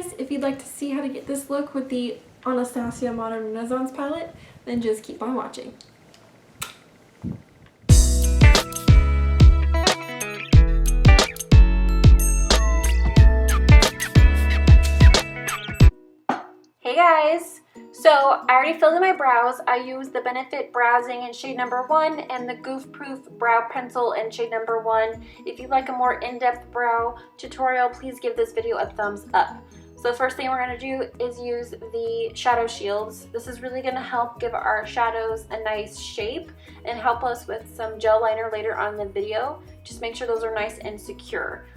guys, if you'd like to see how to get this look with the Anastasia Modern Renaissance palette, then just keep on watching. Hey guys! So I already filled in my brows. I used the Benefit Brow Zing in shade number 1 and the Goof Proof Brow Pencil in shade number 1. If you'd like a more in-depth brow tutorial, please give this video a thumbs up. So the first thing we're going to do is use the shadow shields. This is really going to help give our shadows a nice shape and help us with some gel liner later on in the video. Just make sure those are nice and secure.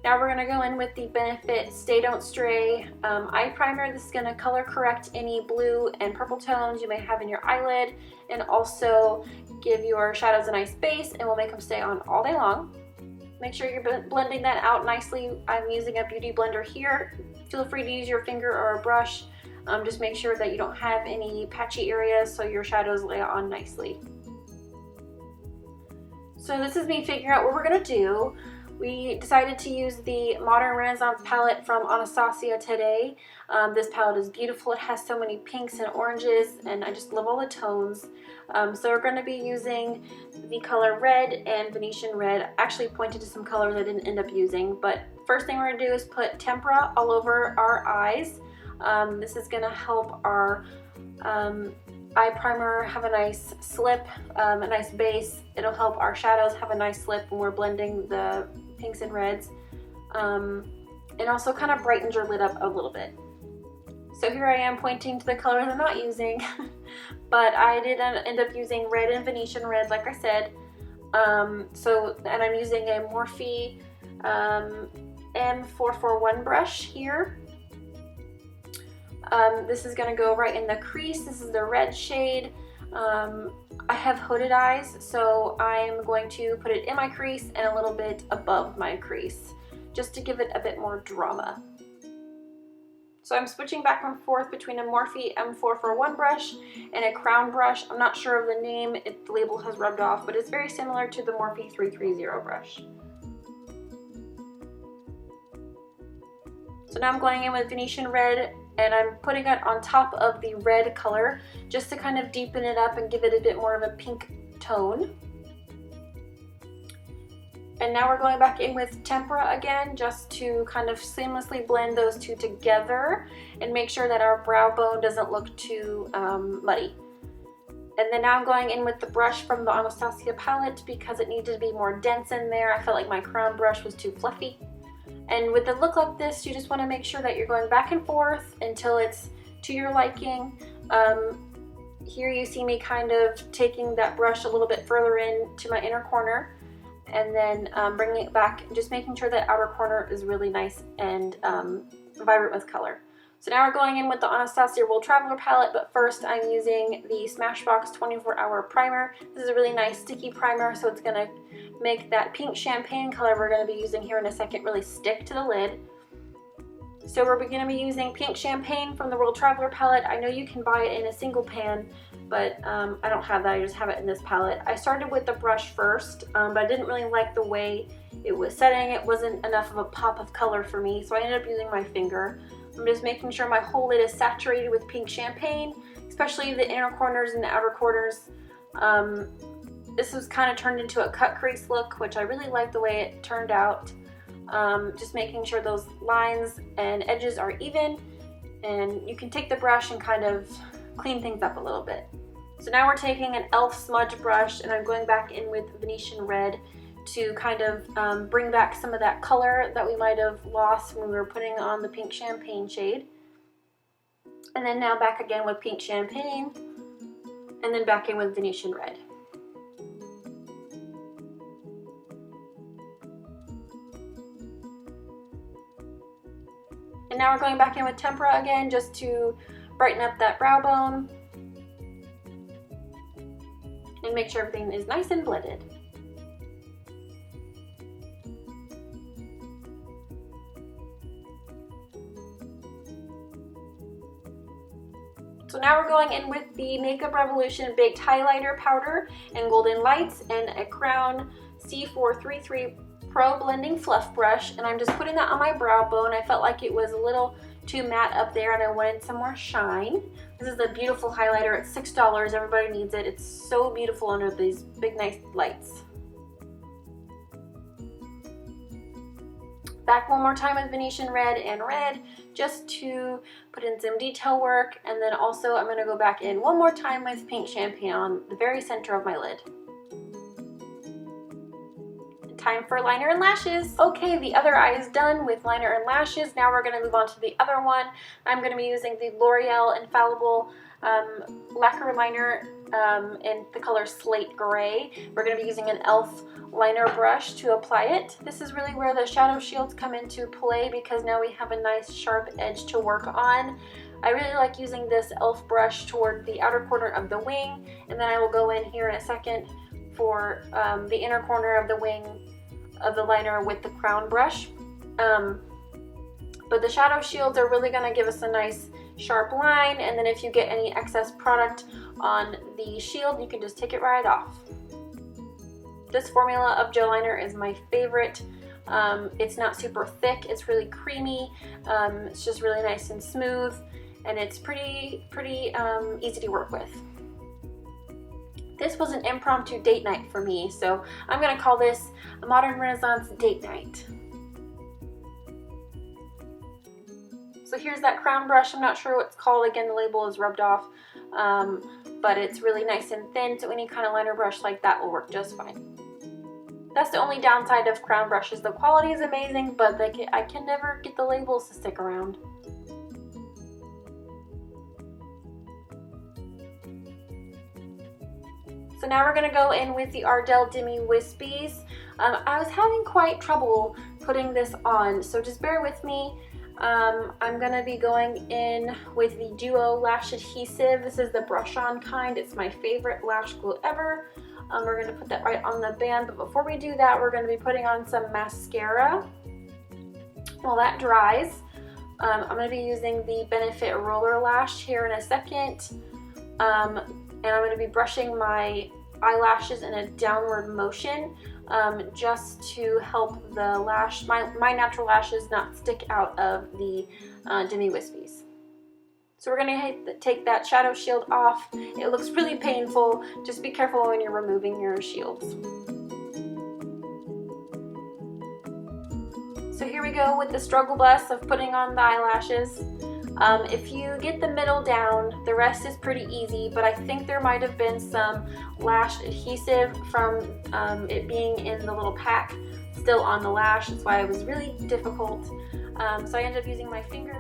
Now we're going to go in with the Benefit Stay Don't Stray eye primer. This is going to color correct any blue and purple tones you may have in your eyelid and also give your shadows a nice base, and will make them stay on all day long. Make sure you're blending that out nicely. I'm using a beauty blender here. Feel free to use your finger or a brush. Just make sure that you don't have any patchy areas so your shadows lay on nicely. So this is me figuring out what we're going to do. We decided to use the Modern Renaissance palette from Anastasia today. This palette is beautiful. It has so many pinks and oranges, and I just love all the tones. So we're going to be using the color red and Venetian red. I actually pointed to some colors I didn't end up using, but first thing we're going to do is put Tempera all over our eyes. This is going to help our eye primer have a nice slip, a nice base. It'll help our shadows have a nice slip when we're blending the pinks and reds, and also kind of brightens your lid up a little bit. So here I am pointing to the colors I'm not using, but I did end up using red and Venetian red, like I said. And I'm using a Morphe M441 brush here. This is going to go right in the crease. This is the red shade. I have hooded eyes, so I'm going to put it in my crease and a little bit above my crease, just to give it a bit more drama. So I'm switching back and forth between a Morphe M441 brush and a crown brush. I'm not sure of the name, the label has rubbed off, but it's very similar to the Morphe 330 brush. So now I'm going in with Venetian red, and I'm putting it on top of the red color just to kind of deepen it up and give it a bit more of a pink tone. And now we're going back in with Tempera again, just to kind of seamlessly blend those two together and make sure that our brow bone doesn't look too muddy. And then now I'm going in with the brush from the Anastasia palette because it needed to be more dense in there. I felt like my crown brush was too fluffy. And with a look like this, you just want to make sure that you're going back and forth until it's to your liking. Here you see me kind of taking that brush a little bit further in to my inner corner and then bringing it back, just making sure that outer corner is really nice and vibrant with color. So now we're going in with the Anastasia Travler palette, but first I'm using the Smashbox 24-hour primer. This is a really nice sticky primer, so it's going to make that pink champagne color we're going to be using here in a second really stick to the lid. So we're going to be using pink champagne from the Travler palette. I know you can buy it in a single pan, but I don't have that. I just have it in this palette. I started with the brush first, but I didn't really like the way it was setting. It wasn't enough of a pop of color for me, so I ended up using my finger. I'm just making sure my whole lid is saturated with pink champagne, especially the inner corners and the outer corners. This was kind of turned into a cut crease look, which I really like the way it turned out. Just making sure those lines and edges are even, and you can take the brush and kind of clean things up a little bit. So now we're taking an e.l.f. smudge brush, and I'm going back in with Venetian red to kind of bring back some of that color that we might have lost when we were putting on the pink champagne shade. And then now back again with pink champagne, and then back in with Venetian red. And now we're going back in with Tempera again, just to brighten up that brow bone and make sure everything is nice and blended. So now we're going in with the Makeup Revolution Baked Highlighter Powder and Golden Lights and a Crown C433 Pro Blending Fluff Brush, and I'm just putting that on my brow bone. I felt like it was a little too matte up there and I wanted some more shine. This is a beautiful highlighter. It's $6. Everybody needs it. It's so beautiful under these big nice lights. Back one more time with Venetian Red and Red just to put in some detail work, and then also I'm going to go back in one more time with Pink Champagne on the very center of my lid. Time for liner and lashes. Okay, the other eye is done with liner and lashes. Now we're going to move on to the other one. I'm going to be using the L'Oreal Infallible Lacquer liner in the color Slate Gray. We're going to be using an e.l.f. liner brush to apply it. This is really where the shadow shields come into play because now we have a nice sharp edge to work on. I really like using this e.l.f. brush toward the outer corner of the wing, and then I will go in here in a second for the inner corner of the wing of the liner with the crown brush. But the shadow shields are really going to give us a nice sharp line, and then if you get any excess product on the shield, you can just take it right off. This formula of gel liner is my favorite. It's not super thick, it's really creamy, it's just really nice and smooth, and it's pretty easy to work with. This was an impromptu date night for me, so I'm going to call this a Modern Renaissance date night. So here's that crown brush. I'm not sure what it's called. Again, the label is rubbed off, but it's really nice and thin, so any kind of liner brush like that will work just fine. That's the only downside of crown brushes. The quality is amazing, but I can never get the labels to stick around. So now we're going to go in with the Ardell Demi Wispies. I was having quite trouble putting this on, so just bear with me. I'm going to be going in with the Duo Lash Adhesive. This is the brush-on kind. It's my favorite lash glue ever. We're going to put that right on the band, but before we do that, we're going to be putting on some mascara. While that dries, I'm going to be using the Benefit Roller Lash here in a second. And I'm going to be brushing my eyelashes in a downward motion just to help the lash, my natural lashes not stick out of the Demi Wispies. So we're going to take that shadow shield off. It looks really painful. Just be careful when you're removing your shields. So here we go with the struggle bus of putting on the eyelashes. If you get the middle down, the rest is pretty easy, but I think there might have been some lash adhesive from it being in the little pack still on the lash. That's why it was really difficult. So I ended up using my fingers.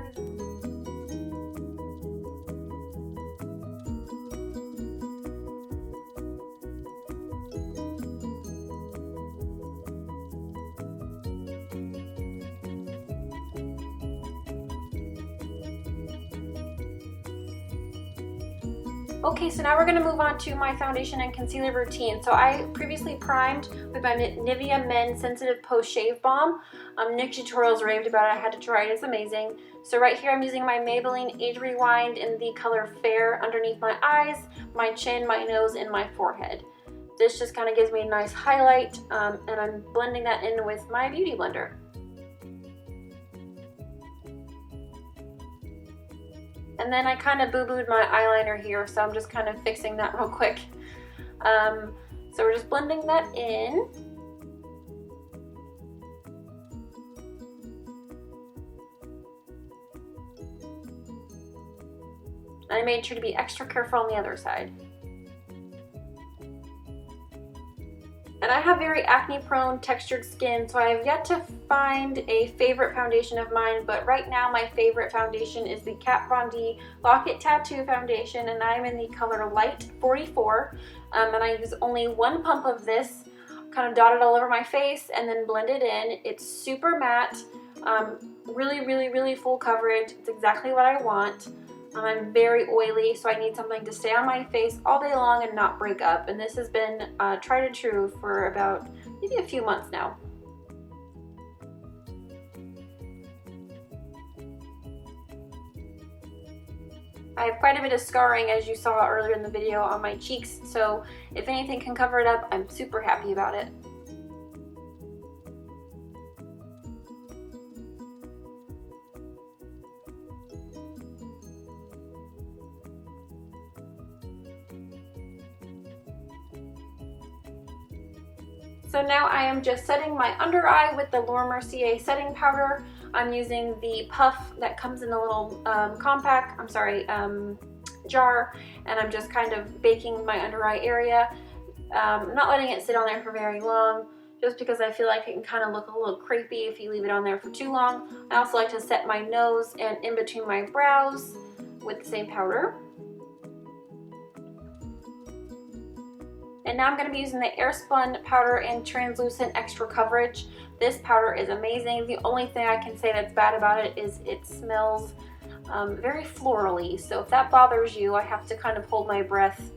Okay, so now we're going to move on to my foundation and concealer routine. So I previously primed with my Nivea Men Sensitive Post Shave Balm. Nick tutorials raved about it. I had to try it. It's amazing. So right here I'm using my Maybelline Age Rewind in the color Fair underneath my eyes, my chin, my nose, and my forehead. This just kind of gives me a nice highlight, and I'm blending that in with my Beauty Blender. And then I kind of boo-booed my eyeliner here, so I'm just kind of fixing that real quick. So we're just blending that in. I made sure to be extra careful on the other side. And I have very acne-prone textured skin, so I have yet to find a favorite foundation of mine, but right now my favorite foundation is the Kat Von D Lock It Tattoo Foundation, and I'm in the color Light 44, and I use only one pump of this, kind of dot it all over my face, and then blend it in. It's super matte, really full coverage. It's exactly what I want. I'm very oily, so I need something to stay on my face all day long and not break up. And this has been tried and true for about maybe a few months now. I have quite a bit of scarring, as you saw earlier in the video, on my cheeks, so if anything can cover it up, I'm super happy about it. So now I am just setting my under eye with the Mercier setting powder. I'm using the puff that comes in a little jar, and I'm just kind of baking my under eye area. Not letting it sit on there for very long, just because I feel like it can kind of look a little crepey if you leave it on there for too long. I also like to set my nose and in between my brows with the same powder. And now I'm going to be using the Airspun powder in Translucent Extra Coverage. This powder is amazing. The only thing I can say that's bad about it is it smells very florally. So if that bothers you, I have to kind of hold my breath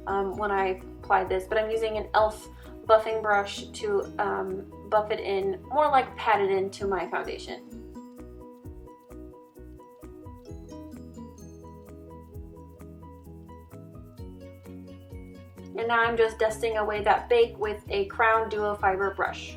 when I apply this. But I'm using an e.l.f. buffing brush to buff it in, more like pat it into my foundation. And now I'm just dusting away that bake with a Crown Duo Fiber brush.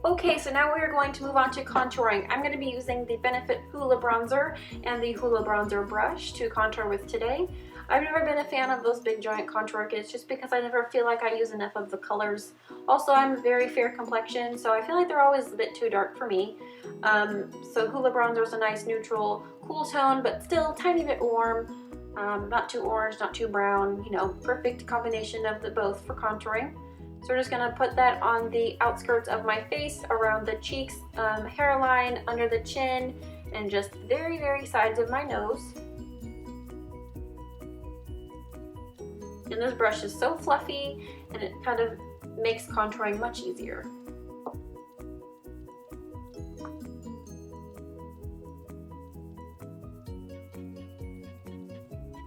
Okay, so now we are going to move on to contouring. I'm going to be using the Benefit Hoola bronzer and the Hoola bronzer brush to contour with today. I've never been a fan of those big giant contour kits just because I never feel like I use enough of the colors. Also, I'm very fair complexion, so I feel like they're always a bit too dark for me. So Hoola bronzer is a nice neutral, cool tone, but still a tiny bit warm. Not too orange, not too brown, you know, perfect combination of the both for contouring. So we're just going to put that on the outskirts of my face, around the cheeks, hairline, under the chin, and just very, very sides of my nose. And this brush is so fluffy, and it kind of makes contouring much easier.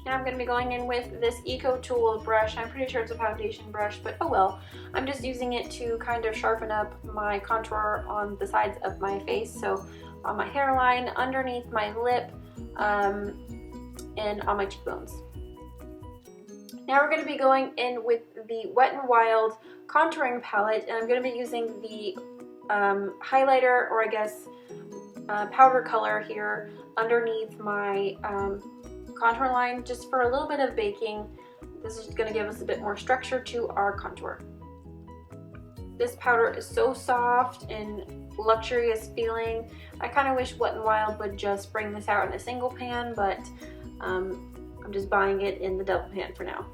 Now I'm going to be going in with this Eco Tool brush. I'm pretty sure it's a foundation brush, but oh well. I'm just using it to kind of sharpen up my contour on the sides of my face. So on my hairline, underneath my lip, and on my cheekbones. Now we're going to be going in with the Wet n Wild contouring palette, and I'm going to be using the highlighter, or I guess powder color here underneath my contour line, just for a little bit of baking. This is going to give us a bit more structure to our contour. This powder is so soft and luxurious feeling. I kind of wish Wet n Wild would just bring this out in a single pan, but I'm just buying it in the double pan for now.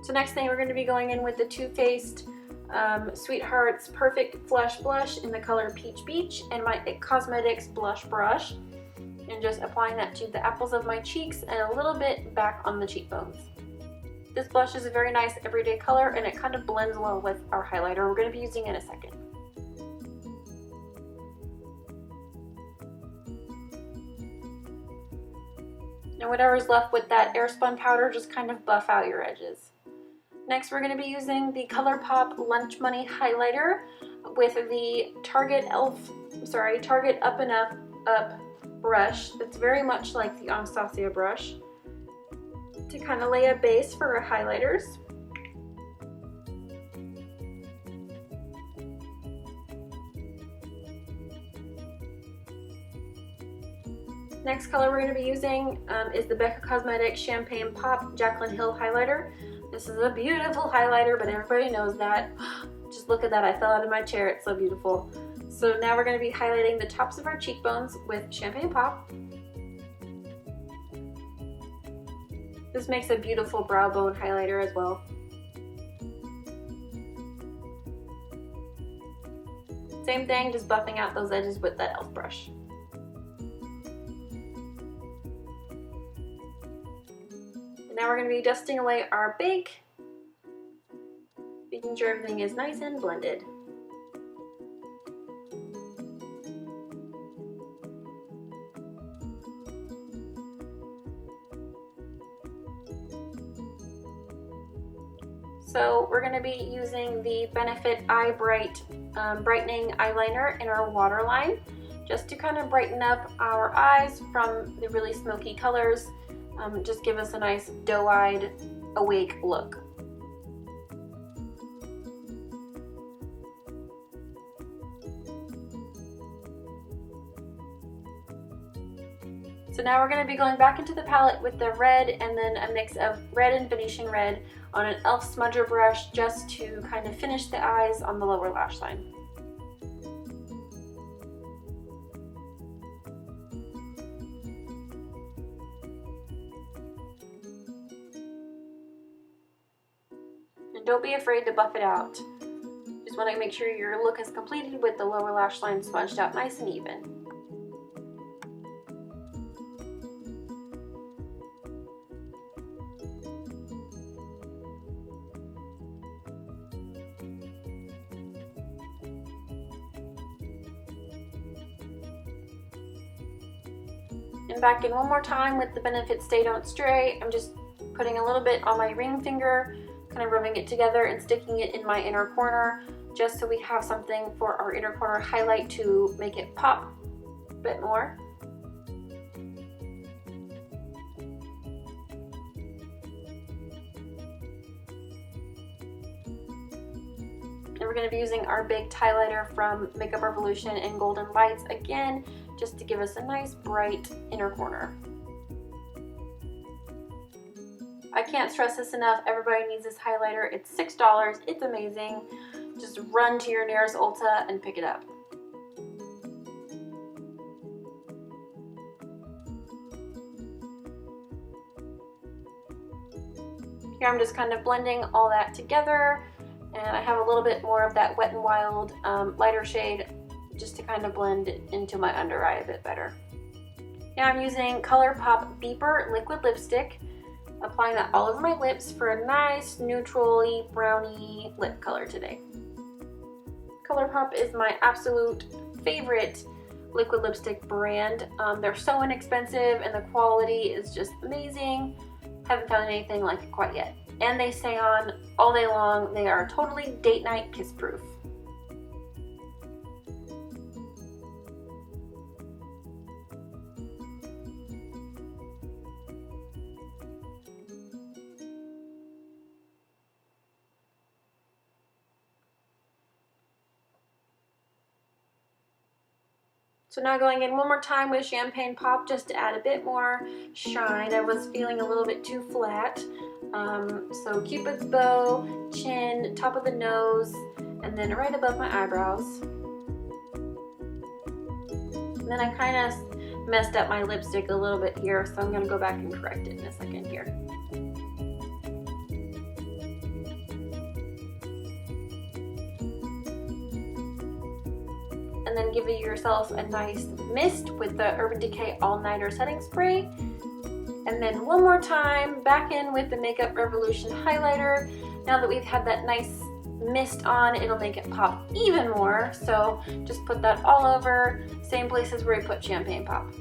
So next thing, we're going to be going in with the Too Faced Sweethearts Perfect Flush Blush in the color Peach Beach, and my IT Cosmetics blush brush, and just applying that to the apples of my cheeks and a little bit back on the cheekbones. This blush is a very nice everyday color, and it kind of blends well with our highlighter we're going to be using in a second. And whatever's left with that Airspun powder, just kind of buff out your edges. Next, we're going to be using the Colourpop Lunch Money highlighter with the Target Up and Up brush that's very much like the Anastasia brush, to kind of lay a base for our highlighters. Next color we're going to be using is the Becca Cosmetics Champagne Pop Jaclyn Hill highlighter. This is a beautiful highlighter, but everybody knows that. Just look at that, I fell out of my chair, it's so beautiful. So now we're going to be highlighting the tops of our cheekbones with Champagne Pop. This makes a beautiful brow bone highlighter as well. Same thing, just buffing out those edges with that e.l.f. brush. And now we're going to be dusting away our bake, making sure everything is nice and blended. So we're going to be using the Benefit Eye Bright brightening eyeliner in our waterline, just to kind of brighten up our eyes from the really smoky colors. Just give us a nice doe-eyed, awake look. So now we're going to be going back into the palette with the red and then a mix of red and Venetian red on an e.l.f. smudger brush just to kind of finish the eyes on the lower lash line. And don't be afraid to buff it out. Just want to make sure your look is completed with the lower lash line smudged out nice and even. And back in one more time with the Benefit Stay Don't Stray. I'm just putting a little bit on my ring finger, kind of rubbing it together and sticking it in my inner corner, just so we have something for our inner corner highlight to make it pop a bit more. And we're going to be using our baked highlighter from Makeup Revolution in Golden Lights again, just to give us a nice bright inner corner. I can't stress this enough, everybody needs this highlighter. It's $6, it's amazing. Just run to your nearest Ulta and pick it up. Here I'm just kind of blending all that together, and I have a little bit more of that Wet n Wild lighter shade just to kind of blend it into my under eye a bit better. Now I'm using Colourpop Beeper Liquid Lipstick, applying that all over my lips for a nice neutrally browny lip color today. Colourpop is my absolute favorite liquid lipstick brand. They're so inexpensive and the quality is just amazing. Haven't found anything like it quite yet. And they stay on all day long. They are totally date night kiss proof. So now going in one more time with Champagne Pop just to add a bit more shine. I was feeling a little bit too flat. So Cupid's bow, chin, top of the nose, and then right above my eyebrows. And then I kind of messed up my lipstick a little bit here, so I'm going to go back and correct it in a second here. And then give yourself a nice mist with the Urban Decay All Nighter Setting Spray. And then one more time, back in with the Makeup Revolution highlighter. Now that we've had that nice mist on, it'll make it pop even more. So just put that all over, same places where you put Champagne Pop.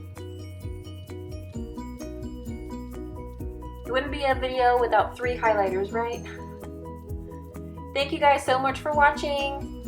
It wouldn't be a video without 3 highlighters, right? Thank you guys so much for watching.